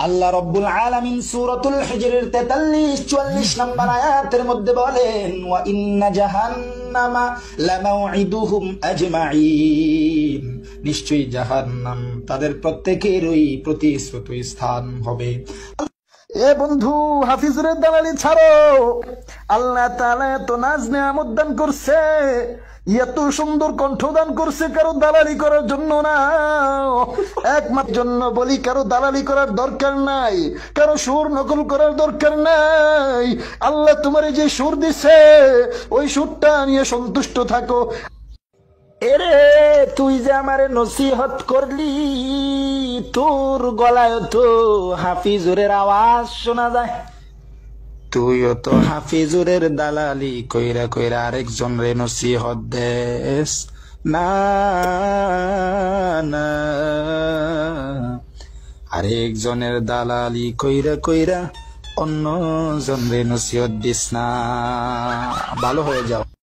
আল্লাহ রব্বুল আলামিন সূরাতুল হিজরের 43-44 নম্বর আয়াতের মধ্যে বলেন, ওয়া ইন্না জাহান্নামা লামাউইদুহুম আজমাইন, নিশ্চয়ই জাহান্নাম তাদের প্রত্যেকেরই প্রতিশ্রুত স্থান হবে। এ বন্ধু, হাফিজুরের দালালি ছাড়ো। আল্লাহ তাআলা এত নাজ নেয়ামত দান করছে, এত সুন্দর কণ্ঠদান করছে, কারো দালালি করার জন্য না, একমাত্র জন্য বলি, কারো দালালি করার দরকার নাই, কারো সুর নকল করার দরকার নাই। আল্লাহ তোমার যে সুর দিছে ওই সুরটা নিয়ে সন্তুষ্ট থাকো। এরে তুই যে আমারে নসিহত করলি, তোর গলায় তো হাফিজুরের আওয়াজ শোনা যায়। তুইও তো হাফিজুরের দালালি কইরা কইরা আরেকজন রে নসিহত দেস না, না আরেকজনের দালালি কইরা কইরা অন্য জন রে নসিহত দিস না। ভালো হয়ে যাও।